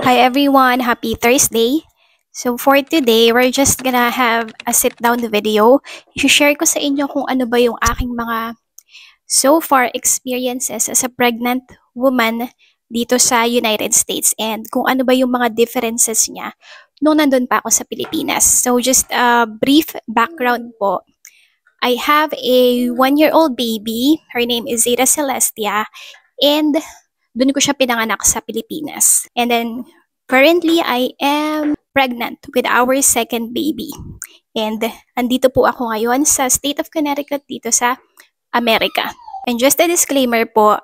Hi everyone, happy Thursday. So for today, we're just gonna have a sit-down video. I-share ko sa inyo kung ano ba yung aking mga so far experiences as a pregnant woman dito sa United States and kung ano ba yung mga differences niya nung nandun pa ako sa Pilipinas. So just a brief background po. I have a 1-year-old baby. Her name is Zeta Celestia and doon ko siya pinanganak sa Pilipinas. And then currently, I am pregnant with our second baby. And andito po ako ngayon sa state of Connecticut dito sa Amerika. And just a disclaimer po,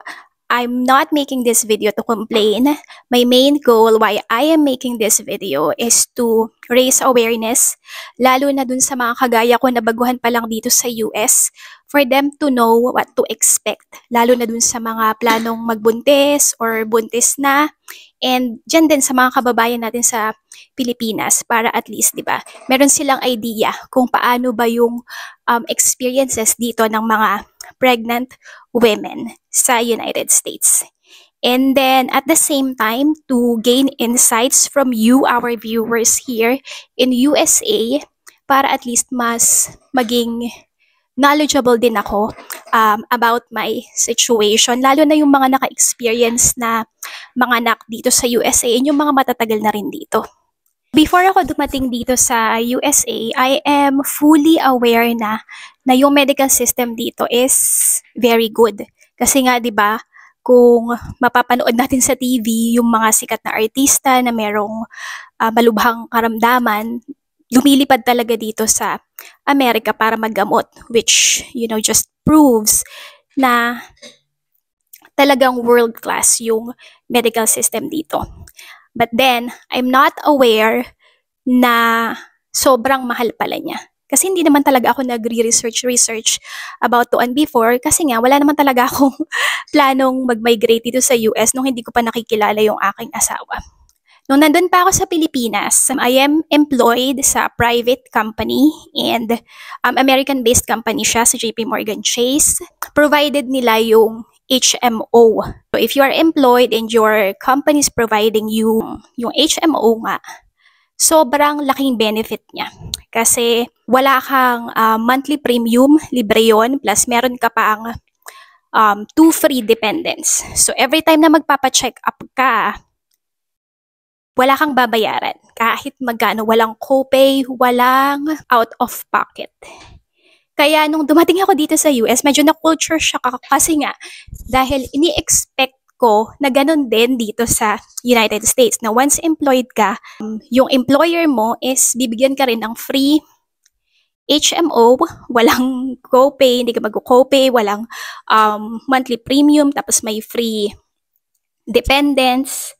I'm not making this video to complain. My main goal why I am making this video is to raise awareness, lalo na dun sa mga kagaya ko na baguhan pa lang dito sa US, for them to know what to expect, lalo na dun sa mga planong magbuntis or buntis na, and dyan din sa mga kababayan natin sa Pilipinas para at least, di ba, meron silang idea kung paano ba yung experiences dito ng mga pregnant women sa United States. And then at the same time, to gain insights from you, our viewers here in USA, para at least mas maging knowledgeable din ako about my situation, lalo na yung mga naka-experience na mga anak dito sa USA and yung mga matatagal na rin dito. Before ako dumating dito sa USA, I am fully aware na yung medical system dito is very good. Kasi nga 'di ba, kung mapapanood natin sa TV yung mga sikat na artista na merong malubhang karamdaman, lumilipad talaga dito sa Amerika para maggamot, which just proves na talagang world class yung medical system dito. But then, I'm not aware na sobrang mahal pala niya. Kasi hindi naman talaga ako nagre-research about to and before kasi nga wala naman talaga akong planong mag-migrate dito sa US nung hindi ko pa nakikilala yung aking asawa. Nung nandun pa ako sa Pilipinas, I am employed sa private company and American-based company siya sa JP Morgan Chase. Provided nila yung HMO. So if you are employed and your company is providing you yung HMO nga, sobrang laking benefit niya. Kasi wala kang monthly premium, libre yun, plus meron ka pa ang 2 free dependents. So every time na magpapa-check up ka, wala kang babayaran. Kahit magkano, walang copay, walang out of pocket. Kaya nung dumating ako dito sa US, medyo na-culture shock ako kasi nga dahil ini-expect ko na ganun din dito sa United States na once employed ka, yung employer mo is bibigyan ka rin ng free HMO, walang copay, hindi ka mag-copay, walang monthly premium, tapos may free dependents,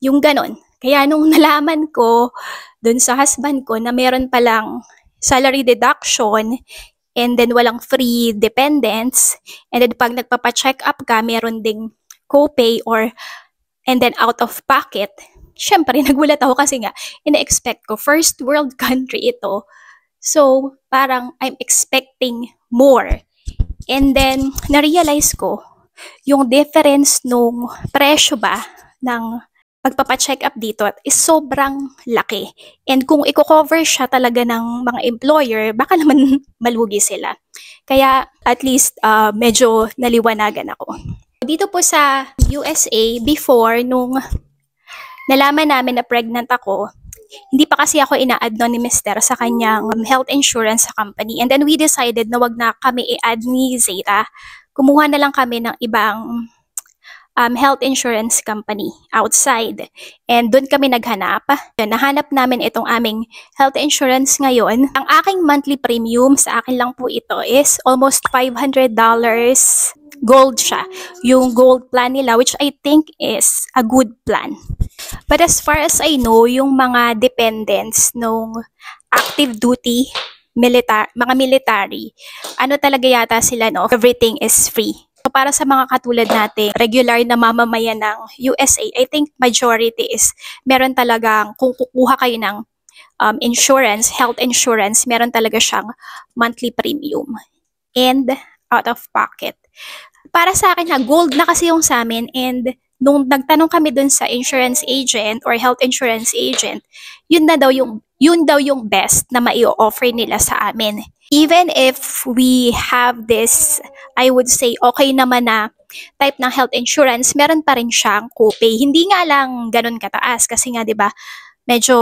yung ganun. Kaya nung nalaman ko dun sa husband ko na meron palang salary deduction, and then walang free dependents, and then pag nagpapa-check up ka, meron ding copay and then out of pocket, syempre nagulat ako kasi nga, ina-expect ko, first world country ito. So, parang I'm expecting more. And then, na-realize ko, yung difference nung presyo ba ng pagpapacheck up dito is sobrang laki. And kung i-cover siya talaga ng mga employer, baka naman malugi sila. Kaya at least medyo naliwanagan ako. Dito po sa USA, before, nung nalaman namin na pregnant ako, hindi pa kasi ako ina-add ni Mr. sa kanyang health insurance sa company. And then we decided na wag na kami i-add ni Zeta. Kumuha na lang kami ng ibang health insurance company outside. And doon kami naghanap. Nahanap namin itong aming health insurance ngayon. Ang aking monthly premium sa akin lang po ito is almost $500. Gold siya. Yung gold plan nila, which I think is a good plan. But as far as I know, yung mga dependents nung active duty mga military, ano talaga yata sila, no? Everything is free. So para sa mga katulad natin, regular na mamamayan ng USA, I think majority is meron talagang, kung kukuha kayo ng insurance, health insurance, meron talaga siyang monthly premium and out of pocket. Para sa akin gold na kasi yung sa amin and nung nagtanong kami dun sa insurance agent or health insurance agent, yun daw yung best na mai-offer nila sa amin. Even if we have this, I would say, okay naman na type ng health insurance, meron pa rin siyang copay. Hindi nga lang ganun kataas kasi nga 'di ba, medyo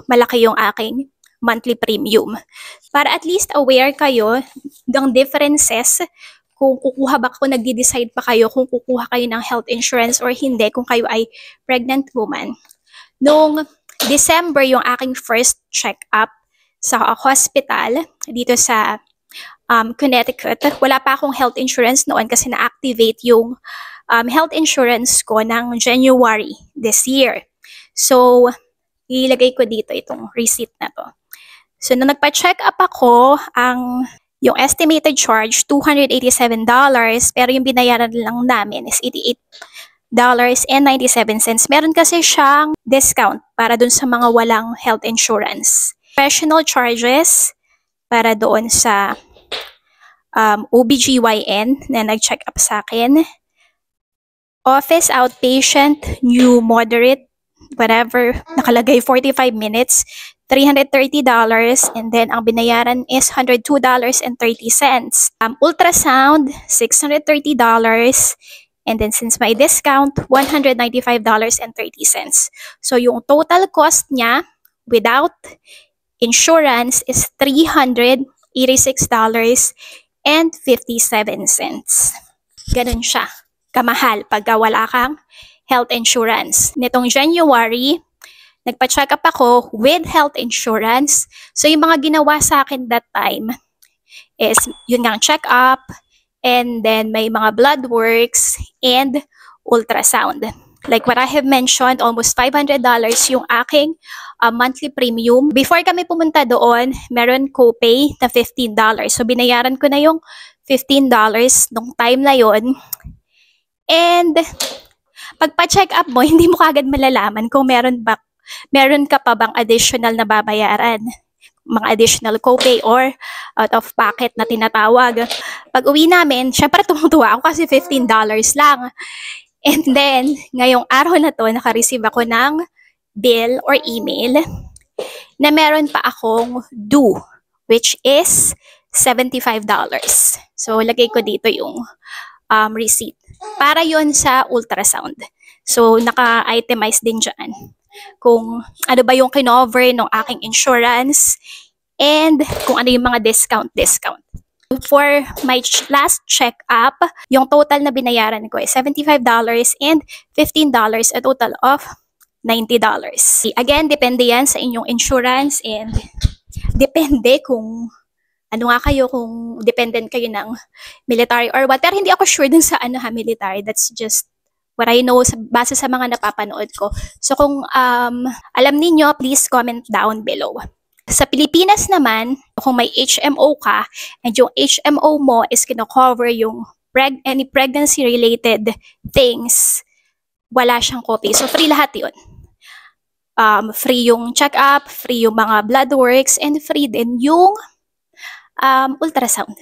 malaki yung aking monthly premium. Para at least aware kayo ng differences kung kukuha ba kung nagde-decide pa kayo kung kukuha kayo ng health insurance or hindi kung kayo ay pregnant woman. Noong December yung aking first check-up sa hospital dito sa Connecticut. Wala pa akong health insurance noon kasi na-activate yung health insurance ko ng January this year. So, ilagay ko dito itong receipt na to. So, nung nagpa-check up ako, yung estimated charge, $287, pero yung binayaran lang namin is $88.97. Meron kasi siyang discount para dun sa mga walang health insurance. Professional charges para doon sa OBGYN na nag-check up sa akin. Office outpatient, new moderate, whatever, nakalagay 45 minutes, $330, and then ang binayaran is $102.30. Ultrasound, $630, and then since may discount, $195.30. So yung total cost niya without insurance is $386.57. Ganun siya kamahal pagka wala kang health insurance. Nitong January, nagpa-check up ako with health insurance. So yung mga ginawa sa akin that time is yun nga check up, and then may mga blood works and ultrasound. Like what I have mentioned, almost $500 yung aking monthly premium. Before kami pumunta doon, meron copay na $15. So binayaran ko na yung $15 nung time na yon. And pagpa-check up mo, hindi mo kagad malalaman kung meron ka pa bang additional na babayaran, mga additional copay or out of pocket na tinatawag. Pag uwi namin, syempre tumutuwa ako kasi $15 lang. And then, ngayong araw na to, naka-receive ako ng bill or email na meron pa akong due, which is $75. So, lagay ko dito yung receipt. Para yon sa ultrasound. So, naka-itemize din dyan kung ano ba yung kinover ng aking insurance and kung ano yung mga discount. For my last check-up, yung total na binayaran ko is $75 and $15, a total of $90. Again, depende yan sa inyong insurance and depende kung ano nga kayo, kung dependent kayo ng military or what. Pero hindi ako sure dun sa military. That's just what I know base sa mga napapanood ko. So kung alam niyo, please comment down below. Sa Pilipinas naman, kung may HMO ka and yung HMO mo is kino-cover yung any pregnancy-related things, wala siyang copay. So free lahat yun. Free yung check-up, free yung mga blood works, and free din yung ultrasound.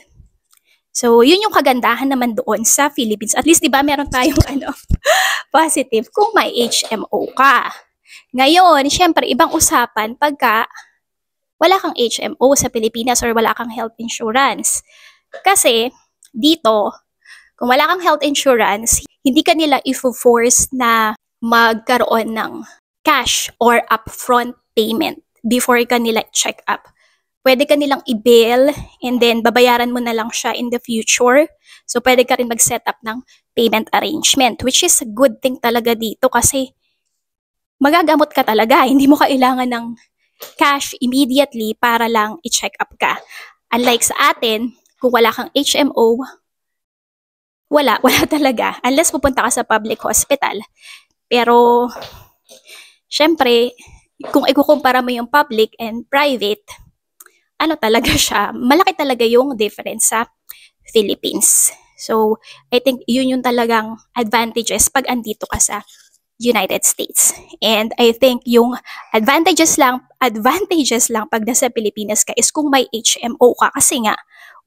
So, yun yung kagandahan naman doon sa Philippines. At least, di ba, meron tayong positive kung may HMO ka. Ngayon, syempre, ibang usapan pagka wala kang HMO sa Pilipinas or wala kang health insurance. Kasi, dito, kung wala kang health insurance, hindi ka nila i-force na magkaroon ng cash or upfront payment before ka nila check up. Pwede ka nilang i-bill and then babayaran mo na lang siya in the future. So, pwede ka rin mag-set up ng payment arrangement, which is a good thing talaga dito kasi magagamot ka talaga. Hindi mo kailangan ng cash immediately para lang i-check up ka. Unlike sa atin, kung wala kang HMO, wala talaga. Unless pupunta ka sa public hospital. Pero, syempre, kung ikukumpara mo yung public and private, talaga siya, malaki talaga yung difference sa Philippines. So, I think yun yung talagang advantages pag andito ka sa United States. And I think yung advantages lang pag nasa Pilipinas ka is kung may HMO ka kasi nga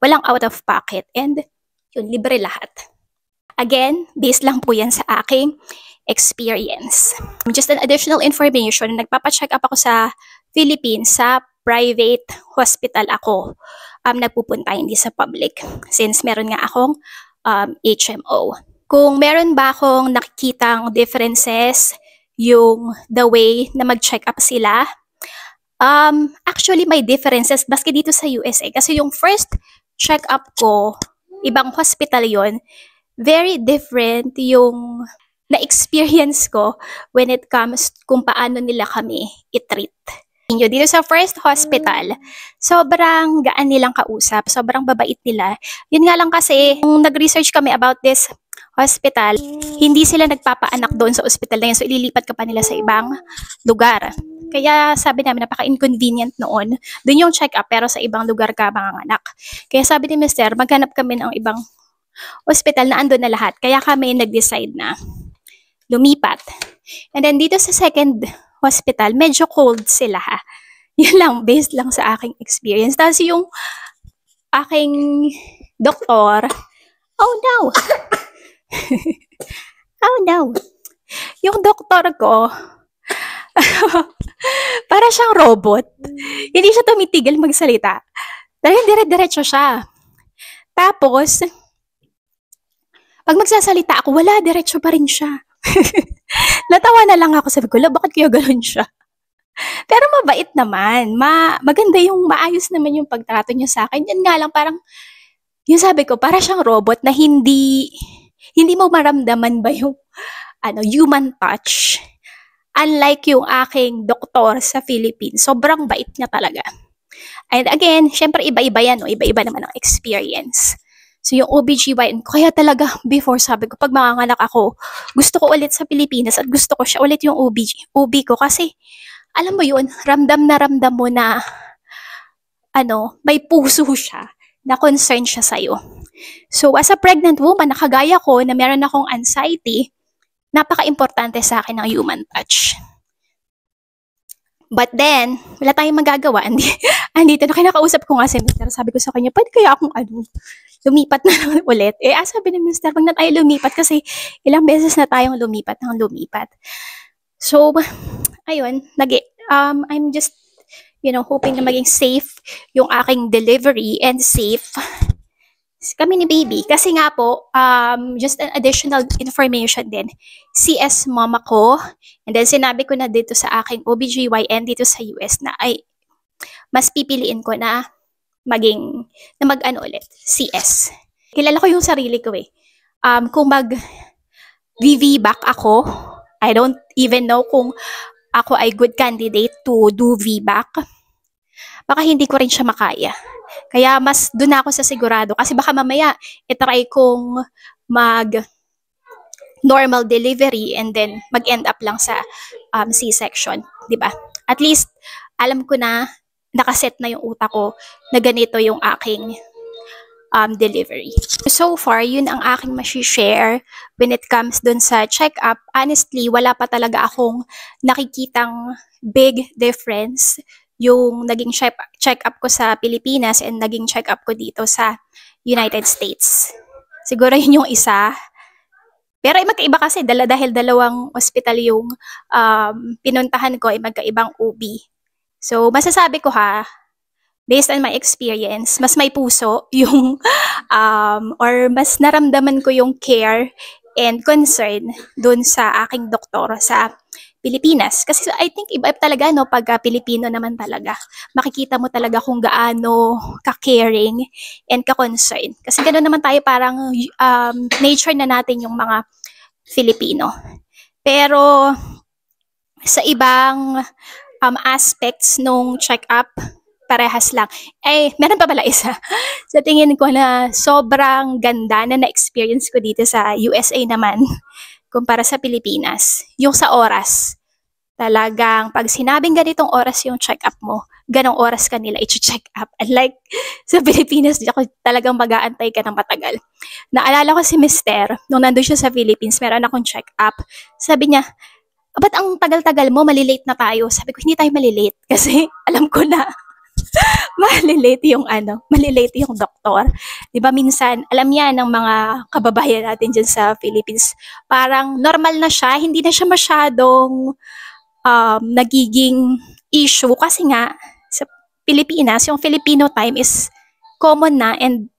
walang out of pocket and yun, libre lahat. Again, based lang po yan sa aking experience. Just an additional information, nagpapacheck up ako sa Philippines, sa private hospital ako nagpupunta, hindi sa public. Since meron nga akong HMO. Kung meron ba akong nakikitang differences yung the way na mag-check up sila, actually may differences baski dito sa USA. Kasi yung first check up ko, ibang hospital yon, very different yung na-experience ko when it comes kung paano nila kami i-treat. Dito sa first hospital, sobrang gaan nilang kausap, sobrang babait nila. Yun nga lang kasi, kung nag-research kami about this hospital, hindi sila nagpapaanak doon sa hospital na yun. So, ililipat ka pa nila sa ibang lugar. Kaya sabi namin, napaka-inconvenient noon. Doon yung check-up, pero sa ibang lugar ka manganganak. Kaya sabi ni Mr., maghanap kami ng ibang hospital na andun na lahat. Kaya kami nag-decide na lumipat. And then dito sa second hospital, medyo cold sila ha. Yan lang, based lang sa aking experience. Tapos yung aking doktor, oh no! Oh no! Yung doktor ko, para siyang robot. Hindi siya tumitigil magsalita. Dahil dire-diretso siya. Tapos, pag magsasalita ako, wala, diretso pa rin siya. Natawa na lang ako, sabi ko, bakit kaya ganun siya? Pero mabait naman. Maganda yung maayos naman yung pagtrato niya sa akin. Yan nga lang, parang, yung sabi ko, para siyang robot na hindi mo maramdaman ba yung human touch. Unlike yung aking doktor sa Philippines, sobrang bait niya talaga. And again, syempre iba-iba yan, no? Iba-iba naman ang experience. So yung OBGYN, kaya talaga before sabi ko, pag manganganak ako, gusto ko ulit sa Pilipinas at gusto ko siya ulit yung OB ko kasi, alam mo yun, ramdam mo na, may puso siya, na concern siya sa'yo. So as a pregnant woman, nakagaya ko na meron akong anxiety, napaka-importante sa akin ng human touch. But then, wala tayong magagawa. Andito na kinakausap ko nga si Mr. Sabi ko sa kanya, pwede kaya akong lumipat na naman ulit. Sabi ni Mr. wag na tayo lumipat kasi ilang beses na tayong lumipat. So, ayun, I'm just, hoping na maging safe yung aking delivery and safe kami ni baby. Kasi nga po, just an additional information din, CS mom ako, and then sinabi ko na dito sa aking OBGYN dito sa US na ay, mas pipiliin ko na ulit, CS. Kilala ko yung sarili ko eh. Kung mag-VBAC ako, I don't even know kung ako ay good candidate to do VBAC. Baka hindi ko rin siya makaya. Kaya mas doon ako sa sigurado. Kasi baka mamaya, itry kong normal delivery and then mag-end up lang sa C-section. Diba? At least, alam ko na nakaset na yung utak ko na ganito yung aking delivery. So far, yun ang aking masishare when it comes dun sa check-up. Honestly, wala pa talaga akong nakikitang big difference yung naging check-up ko sa Pilipinas and naging check-up ko dito sa United States. Siguro yun yung isa. Pero magkaiba kasi dahil dalawang hospital yung pinuntahan ko ay magkaibang OB. So, masasabi ko based on my experience, mas may puso yung or mas naramdaman ko yung care and concern dun sa aking doktor sa Pilipinas. Kasi I think iba talaga, no, pag Pilipino naman talaga. Makikita mo talaga kung gaano ka-caring and ka-concern. Kasi gano'n naman tayo, parang nature na natin yung mga Filipino. Pero sa ibang aspects nung check-up, parehas lang. Meron pa pala isa. Sa tingin ko na sobrang ganda na na-experience ko dito sa USA naman kumpara sa Pilipinas. Yung sa oras. Talagang pag sinabing ganitong oras yung check-up mo, ganong oras ka nila i-check up. Unlike sa Pilipinas, talagang mag-aantay ka ng matagal. Naalala ko si Mr. Nung nandun siya sa Philippines, meron akong check-up. Sabi niya, ba't ang tagal-tagal mo, malilate na tayo? Sabi ko, hindi tayo malilate. Kasi alam ko na malilate yung doktor. 'Di ba minsan, alam yan ng mga kababayan natin diyan sa Philippines, parang normal na siya, hindi na siya masyadong nagiging issue kasi nga sa Pilipinas, yung Filipino time is common na and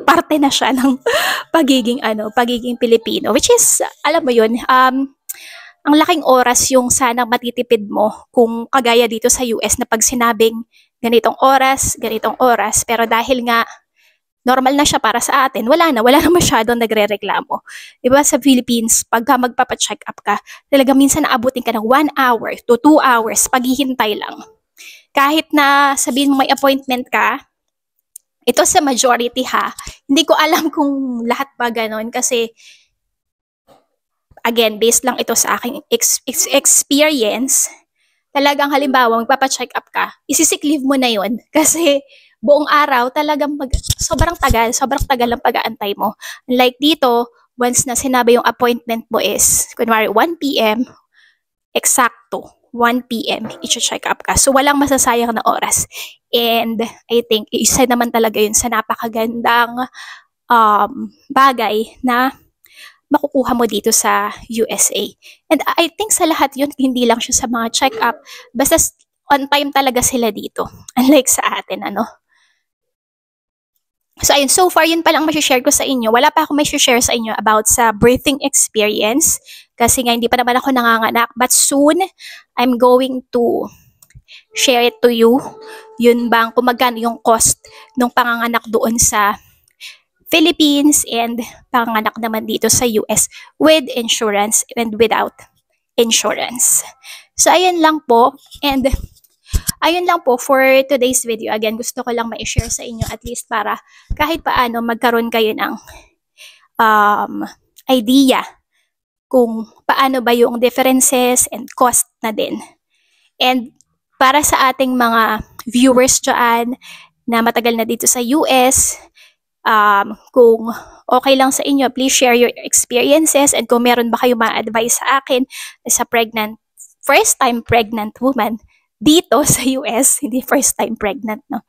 parte na siya ng pagiging Pilipino, which is alam mo yun, ang laking oras yung sanang matitipid mo kung kagaya dito sa US na pag sinabing ganitong oras, pero dahil nga normal na siya para sa atin, wala na masyadong nagrereklamo. Diba sa Philippines, pagka magpapacheck up ka, talaga minsan naabutin ka ng 1 hour to 2 hours paghihintay lang. Kahit na sabihin mo may appointment ka, ito sa majority ha, hindi ko alam kung lahat ba ganon kasi again, based lang ito sa aking experience, talagang halimbawa magpapacheck up ka, isisick leave mo na yon kasi buong araw talagang sobrang tagal ang pag-aantay mo. Like dito, once na sinabi yung appointment mo is, kunwari 1 p.m., eksakto, 1 p.m., i-check up ka. So, walang masasayang na oras. And I think, isa naman talaga yun sa napakagandang bagay na makukuha mo dito sa USA. And I think sa lahat yun, hindi lang siya sa mga check-up, basta on time talaga sila dito. Unlike sa atin, ano. So ayun, so far yun pa lang share ko sa inyo. Wala pa ako may share sa inyo about sa birthing experience kasi nga hindi pa naman ako nanganganak. But soon, I'm going to share it to you. Yun bang kung magkano yung cost ng panganganak doon sa Philippines and panganganak naman dito sa US with insurance and without insurance. So ayun lang po, and ayun lang po for today's video. Again, gusto ko lang ma-share sa inyo at least para kahit paano magkaroon kayo ng idea kung paano ba yung differences and cost na din. And para sa ating mga viewers dyan na matagal na dito sa US, kung okay lang sa inyo, please share your experiences, and kung meron ba kayo ma-advise sa akin sa first-time pregnant woman dito sa US, hindi first-time pregnant, no?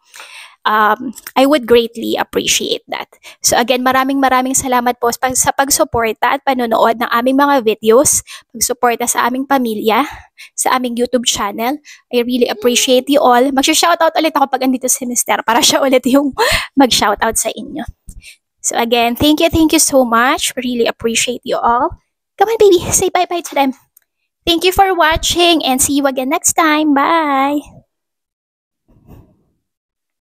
I would greatly appreciate that. So again, maraming salamat po sa pagsuporta at panonood ng aming mga videos, pagsuporta sa aming pamilya, sa aming YouTube channel. I really appreciate you all. Mag-shoutout ulit ako pag andito si Mr. para siya ulit yung mag-shoutout sa inyo. So again, thank you so much. Really appreciate you all. Come on, baby, say bye-bye to them. Thank you for watching and see you again next time. Bye!